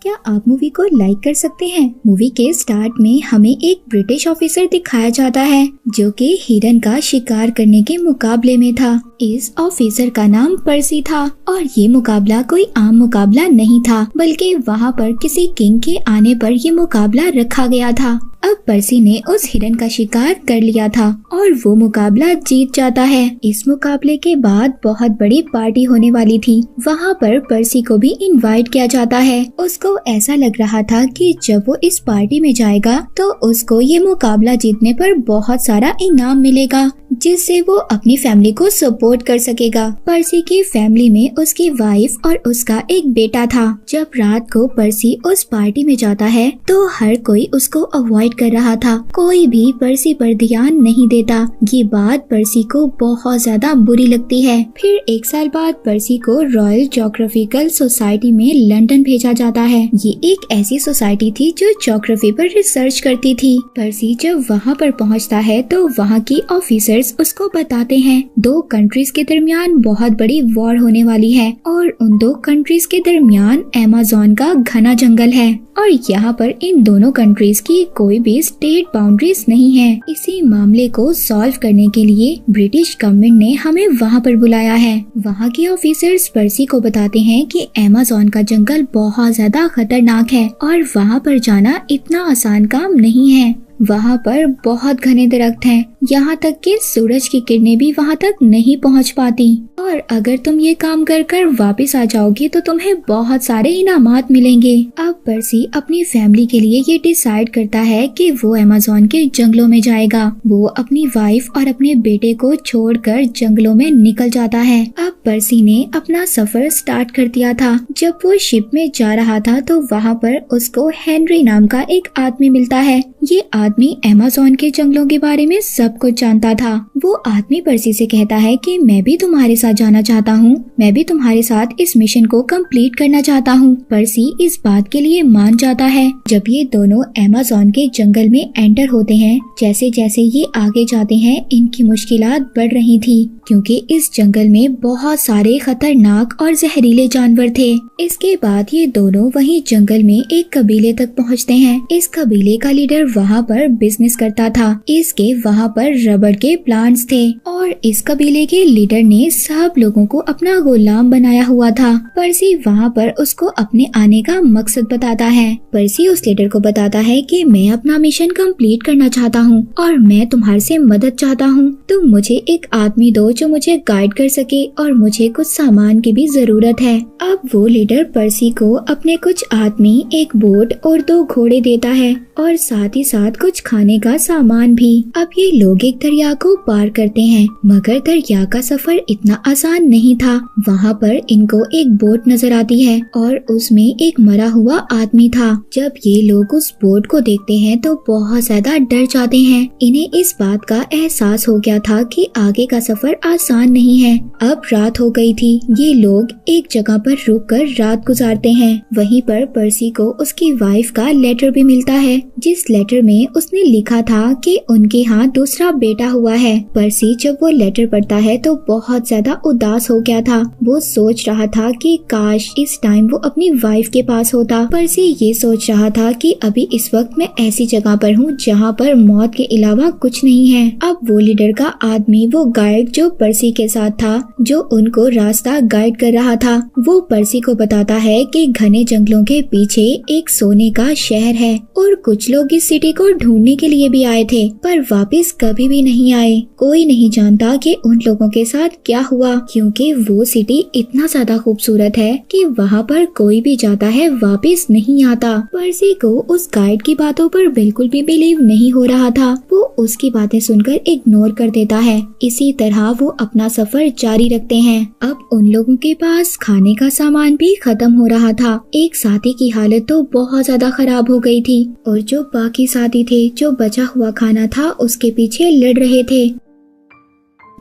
क्या आप मूवी को लाइक कर सकते हैं? मूवी के स्टार्ट में हमें एक ब्रिटिश ऑफिसर दिखाया जाता है जो कि हिरन का शिकार करने के मुकाबले में था। इस ऑफिसर का नाम पर्सी था और ये मुकाबला कोई आम मुकाबला नहीं था, बल्कि वहाँ पर किसी किंग के आने पर ये मुकाबला रखा गया था। अब पर्सी ने उस हिरन का शिकार कर लिया था और वो मुकाबला जीत जाता है। इस मुकाबले के बाद बहुत बड़ी पार्टी होने वाली थी। वहाँ पर पर्सी को भी इनवाइट किया जाता है। उसको ऐसा लग रहा था कि जब वो इस पार्टी में जाएगा तो उसको ये मुकाबला जीतने पर बहुत सारा इनाम मिलेगा, जिससे वो अपनी फैमिली को सपोर्ट कर सकेगा। पर्सी की फैमिली में उसकी वाइफ और उसका एक बेटा था। जब रात को पर्सी उस पार्टी में जाता है तो हर कोई उसको अवॉइड कर रहा था। कोई भी पर्सी पर ध्यान नहीं देता। ये बात पर्सी को बहुत ज्यादा बुरी लगती है। फिर एक साल बाद पर्सी को रॉयल ज्योग्राफिकल सोसाइटी में लंदन भेजा जाता है। ये एक ऐसी सोसाइटी थी जो ज्योग्राफी पर रिसर्च करती थी। पर्सी जब वहाँ पर पहुँचता है तो वहाँ की ऑफिसर्स उसको बताते हैं 2 कंट्रीज के दरमियान बहुत बड़ी वॉर होने वाली है और उन 2 कंट्रीज के दरमियान अमेज़न का घना जंगल है और यहाँ पर इन दोनों कंट्रीज की कोई भी स्टेट बाउंड्रीज नहीं है। इसी मामले को सॉल्व करने के लिए ब्रिटिश गवर्नमेंट ने हमें वहाँ पर बुलाया है। वहाँ के ऑफिसर्स पर्सी को बताते हैं कि अमेज़न का जंगल बहुत ज्यादा खतरनाक है और वहाँ पर जाना इतना आसान काम नहीं है। वहाँ पर बहुत घने दरख्त हैं, यहाँ तक कि सूरज की किरणें भी वहाँ तक नहीं पहुँच पाती और अगर तुम ये काम कर कर वापस आ जाओगे तो तुम्हें बहुत सारे इनामात मिलेंगे। अब पर्सी अपनी फैमिली के लिए ये डिसाइड करता है कि वो अमेज़न के जंगलों में जाएगा। वो अपनी वाइफ और अपने बेटे को छोड़कर जंगलों में निकल जाता है। अब पर्सी ने अपना सफर स्टार्ट कर दिया था। जब वो शिप में जा रहा था तो वहाँ पर उसको हेनरी नाम का एक आदमी मिलता है। ये आदमी अमेज़न के जंगलों के बारे में सब कुछ जानता था। वो आदमी पर्सी से कहता है कि मैं भी तुम्हारे साथ जाना चाहता हूँ, मैं भी तुम्हारे साथ इस मिशन को कंप्लीट करना चाहता हूँ। पर्सी इस बात के लिए मान जाता है। जब ये दोनों अमेज़न के जंगल में एंटर होते हैं, जैसे जैसे ये आगे जाते हैं इनकी मुश्किलात बढ़ रही थी, क्योंकि इस जंगल में बहुत सारे खतरनाक और जहरीले जानवर थे। इसके बाद ये दोनों वहीं जंगल में एक कबीले तक पहुँचते हैं। इस कबीले का लीडर वहाँ पर बिजनेस करता था। इसके वहाँ पर रबड़ के प्लांट्स थे और इस कबीले के लीडर ने सब लोगों को अपना गुलाम बनाया हुआ था। पर्सी वहाँ पर उसको अपने आने का मकसद बताता है। पर्सी उस लीडर को बताता है कि मैं अपना मिशन कंप्लीट करना चाहता हूँ और मैं तुम्हारे से मदद चाहता हूँ। तुम मुझे एक आदमी दो जो मुझे गाइड कर सके और मुझे कुछ सामान की भी जरूरत है। अब वो लीडर पर्सी को अपने कुछ आदमी, एक बोट और 2 घोड़े देता है और साथ ही साथ कुछ खाने का सामान भी। अब ये लोग एक दरिया को पार करते हैं, मगर दरिया का सफर इतना आसान नहीं था। वहाँ पर इनको एक बोट नजर आती है और उसमें एक मरा हुआ आदमी था। जब ये लोग उस बोट को देखते हैं तो बहुत ज्यादा डर जाते हैं। इन्हें इस बात का एहसास हो गया था कि आगे का सफर आसान नहीं है। अब रात हो गई थी। ये लोग एक जगह पर रुककर रात गुजारते हैं। वहीं पर पर्सी को उसकी वाइफ का लेटर भी मिलता है, जिस लेटर में उसने लिखा था कि उनके यहाँ दूसरा बेटा हुआ है। पर्सी जब वो लेटर पढ़ता है तो बहुत ज्यादा उदास हो गया था। वो सोच रहा था कि काश इस टाइम वो अपनी वाइफ के पास होता। पर्सी ये सोच रहा था कि अभी इस वक्त मैं ऐसी जगह पर हूँ जहाँ पर मौत के अलावा कुछ नहीं है। अब वो लीडर का आदमी, वो गाइड जो पर्सी के साथ था, जो उनको रास्ता गाइड कर रहा था, वो पर्सी को बताता है कि घने जंगलों के पीछे एक सोने का शहर है और कुछ लोग इस सिटी को ढूंढने के लिए भी आए थे पर वापस कभी भी नहीं आए। कोई नहीं जानता कि उन लोगों के साथ क्या हुआ, क्योंकि वो सिटी इतना ज्यादा खूबसूरत है कि वहाँ पर कोई भी जाता है वापस नहीं आता। पर्सी को उस गाइड की बातों पर बिल्कुल भी बिलीव नहीं हो रहा था। वो उसकी बातें सुनकर इग्नोर कर देता है। इसी तरह वो अपना सफर जारी रखते हैं। अब उन लोगों के पास खाने का सामान भी खत्म हो रहा था। एक साथी की हालत तो बहुत ज्यादा खराब हो गई थी और जो बाकी साथी थे, जो बचा हुआ खाना था उसके पीछे लड़ रहे थे।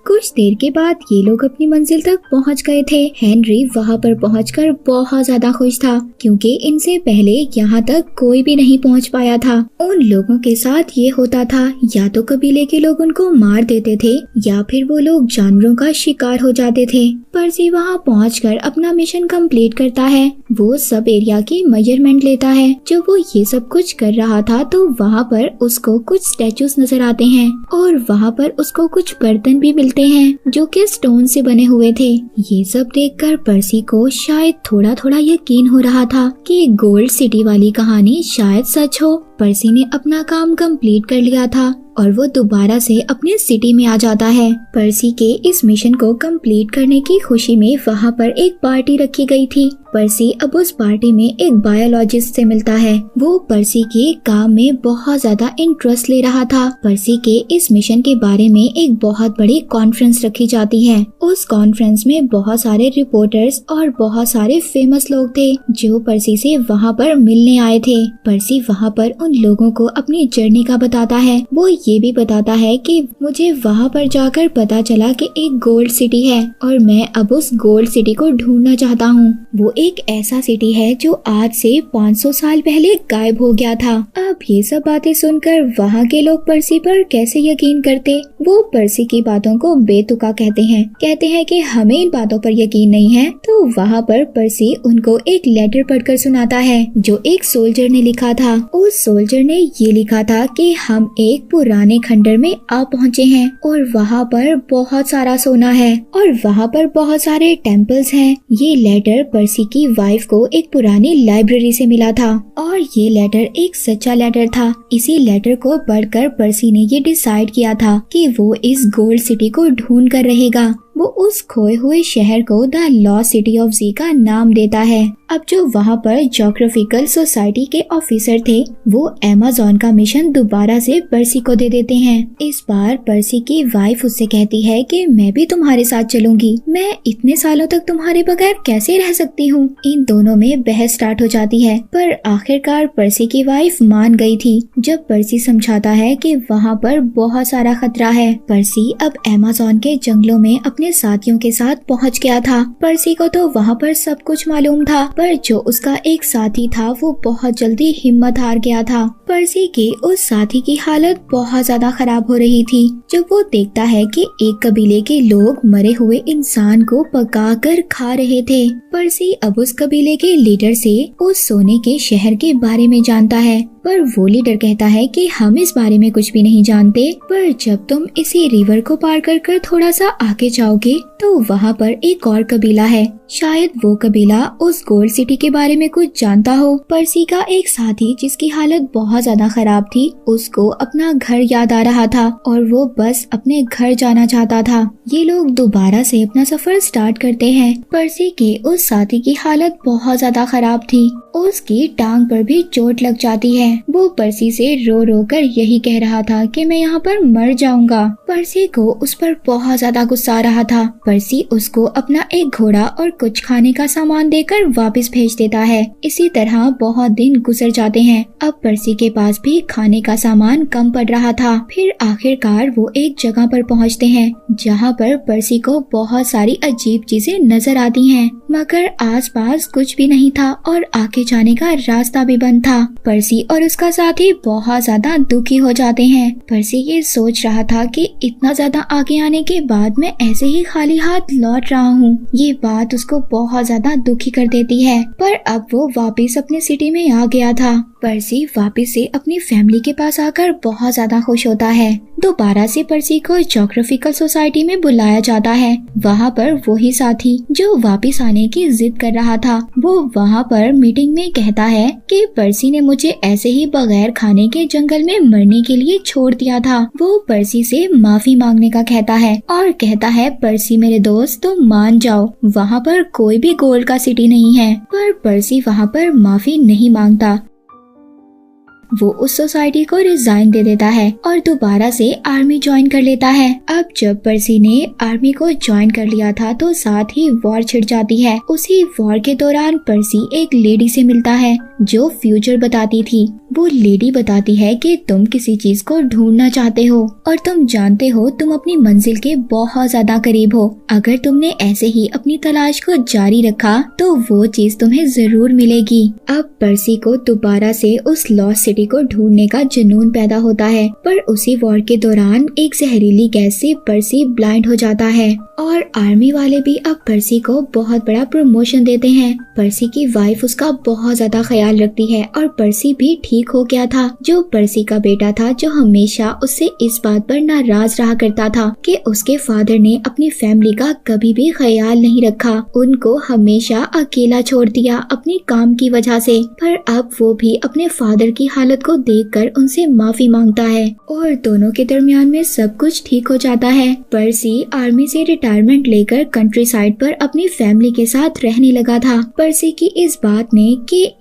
कुछ देर के बाद ये लोग अपनी मंजिल तक पहुंच गए थे। हेनरी वहां पर पहुंचकर बहुत ज्यादा खुश था क्योंकि इनसे पहले यहाँ तक कोई भी नहीं पहुंच पाया था। उन लोगों के साथ ये होता था, या तो कबीले के लोग उनको मार देते थे या फिर वो लोग जानवरों का शिकार हो जाते थे। पर्सी वहाँ पहुंचकर अपना मिशन कंप्लीट करता है। वो सब एरिया की मेजरमेंट लेता है। जब वो ये सब कुछ कर रहा था तो वहाँ पर उसको कुछ स्टैचूज नजर आते हैं और वहाँ पर उसको कुछ बर्तन भी मिलते हैं जो कि स्टोन से बने हुए थे। ये सब देखकर पर्सी को शायद थोड़ा थोड़ा यकीन हो रहा था कि गोल्ड सिटी वाली कहानी शायद सच हो। पर्सी ने अपना काम कंप्लीट कर लिया था और वो दोबारा से अपने सिटी में आ जाता है। पर्सी के इस मिशन को कंप्लीट करने की खुशी में वहाँ पर एक पार्टी रखी गई थी। पर्सी अब उस पार्टी में एक बायोलॉजिस्ट से मिलता है। वो पर्सी के काम में बहुत ज्यादा इंटरेस्ट ले रहा था। पर्सी के इस मिशन के बारे में एक बहुत बड़ी कॉन्फ्रेंस रखी जाती है। उस कॉन्फ्रेंस में बहुत सारे रिपोर्टर्स और बहुत सारे फेमस लोग थे जो पर्सी से वहाँ पर मिलने आए थे। पर्सी वहाँ पर उन लोगों को अपनी जर्नी का बताता है। वो ये भी बताता है कि मुझे वहाँ पर जाकर पता चला कि एक गोल्ड सिटी है और मैं अब उस गोल्ड सिटी को ढूंढना चाहता हूँ। वो एक ऐसा सिटी है जो आज से 500 साल पहले गायब हो गया था। अब ये सब बातें सुनकर वहाँ के लोग पर्सी पर कैसे यकीन करते। वो पर्सी की बातों को बेतुका कहते हैं कि हमें इन बातों पर यकीन नहीं है। तो वहाँ पर पर्सी उनको एक लेटर पढ़कर सुनाता है जो एक सोल्जर ने लिखा था। उस सोल्जर ने ये लिखा था कि हम एक पुराने खंडर में आ पहुँचे हैं और वहाँ पर बहुत सारा सोना है और वहाँ पर बहुत सारे टेम्पल्स हैं। ये लेटर पर्सी की वाइफ को एक पुरानी लाइब्रेरी से मिला था और ये लेटर एक सच्चा लेटर था। इसी लेटर को पढ़कर पर्सी ने ये डिसाइड किया था कि वो इस गोल्ड सिटी को ढूंढ कर रहेगा। वो उस खोए हुए शहर को द लॉस्ट सिटी ऑफ जी का नाम देता है। अब जो वहाँ पर ज्योग्राफिकल सोसाइटी के ऑफिसर थे वो अमेज़न का मिशन दोबारा से पर्सी को दे देते हैं। इस बार पर्सी की वाइफ उससे कहती है कि मैं भी तुम्हारे साथ चलूंगी, मैं इतने सालों तक तुम्हारे बगैर कैसे रह सकती हूँ। इन दोनों में बहस स्टार्ट हो जाती है पर आखिरकार पर्सी की वाइफ मान गई थी जब पर्सी समझाता है कि वहाँ पर बहुत सारा खतरा है। पर्सी अब अमेज़न के जंगलों में अपने साथियों के साथ पहुँच गया था। पर्सी को तो वहाँ पर सब कुछ मालूम था पर जो उसका एक साथी था वो बहुत जल्दी हिम्मत हार गया था। पर्सी के उस साथी की हालत बहुत ज्यादा खराब हो रही थी जब वो देखता है कि एक कबीले के लोग मरे हुए इंसान को पकाकर खा रहे थे। पर्सी अब उस कबीले के लीडर से उस सोने के शहर के बारे में जानता है पर वो लीडर कहता है कि हम इस बारे में कुछ भी नहीं जानते, पर जब तुम इसी रिवर को पार कर थोड़ा सा आगे जाओगे तो वहाँ पर एक और कबीला है, शायद वो कबीला उस गोल्ड सिटी के बारे में कुछ जानता हो। पर्सी का एक साथी जिसकी हालत बहुत ज्यादा खराब थी उसको अपना घर याद आ रहा था और वो बस अपने घर जाना चाहता था। ये लोग दोबारा से अपना सफर स्टार्ट करते हैं। पर्सी के उस साथी की हालत बहुत ज्यादा खराब थी, उसकी टांग पर भी चोट लग जाती है। वो पर्सी से रो रो कर यही कह रहा था कि मैं यहाँ पर मर जाऊंगा। पर्सी को उस पर बहुत ज्यादा गुस्सा आ रहा था। पर्सी उसको अपना एक घोड़ा और कुछ खाने का सामान देकर वापस भेज देता है। इसी तरह बहुत दिन गुजर जाते हैं। अब पर्सी के पास भी खाने का सामान कम पड़ रहा था। फिर आखिरकार वो एक जगह पर पहुँचते हैं जहाँ पर पर्सी को बहुत सारी अजीब चीजें नजर आती हैं, मगर आसपास कुछ भी नहीं था और आगे जाने का रास्ता भी बंद था। पर्सी और उसका साथी बहुत ज्यादा दुखी हो जाते हैं। पर्सी ये सोच रहा था कि इतना ज्यादा आगे आने के बाद मैं ऐसे ही खाली हाथ लौट रहा हूँ। ये बात उसको बहुत ज्यादा दुखी कर देती है, पर अब वो वापस अपने सिटी में आ गया था। पर्सी वापस से अपनी फैमिली के पास आकर बहुत ज्यादा खुश होता है। दोबारा से पर्सी को ज्योग्राफिकल सोसाइटी में बुलाया जाता है। वहाँ पर वही साथी जो वापस आने की जिद कर रहा था वो वहाँ पर मीटिंग में कहता है कि पर्सी ने मुझे ऐसे ही बगैर खाने के जंगल में मरने के लिए छोड़ दिया था। वो पर्सी से माफी मांगने का कहता है और कहता है पर्सी मेरे दोस्त तुम मान जाओ, वहाँ पर कोई भी गोल्ड का सिटी नहीं है। पर पर्सी वहाँ पर माफी नहीं मांगता। वो उस सोसाइटी को रिजाइन दे देता है और दोबारा से आर्मी ज्वाइन कर लेता है। अब जब पर्सी ने आर्मी को ज्वाइन कर लिया था तो साथ ही वॉर छिड़ जाती है। उसी वॉर के दौरान पर्सी एक लेडी से मिलता है जो फ्यूचर बताती थी। वो लेडी बताती है कि तुम किसी चीज को ढूंढना चाहते हो और तुम जानते हो तुम अपनी मंजिल के बहुत ज्यादा करीब हो। अगर तुमने ऐसे ही अपनी तलाश को जारी रखा तो वो चीज तुम्हें जरूर मिलेगी। अब पर्सी को दोबारा से उस लॉस्ट सिटी को ढूंढने का जुनून पैदा होता है, पर उसी वॉर के दौरान एक जहरीली गैस से पर्सी ब्लाइंड हो जाता है और आर्मी वाले भी अब पर्सी को बहुत बड़ा प्रमोशन देते हैं। पर्सी की वाइफ उसका बहुत ज्यादा ख्याल रखती है और पर्सी भी ठीक हो गया था। जो पर्सी का बेटा था, जो हमेशा उससे इस बात पर नाराज रहा करता था कि उसके फादर ने अपनी फैमिली का कभी भी ख्याल नहीं रखा, उनको हमेशा अकेला छोड़ दिया अपने काम की वजह से। पर अब वो भी अपने फादर की हालत को देखकर उनसे माफी मांगता है और दोनों के दरमियान में सब कुछ ठीक हो जाता है। पर्सी आर्मी से रिटायरमेंट लेकर कंट्री साइड पर अपनी फैमिली के साथ रहने लगा था। पर्सी की इस बात ने कि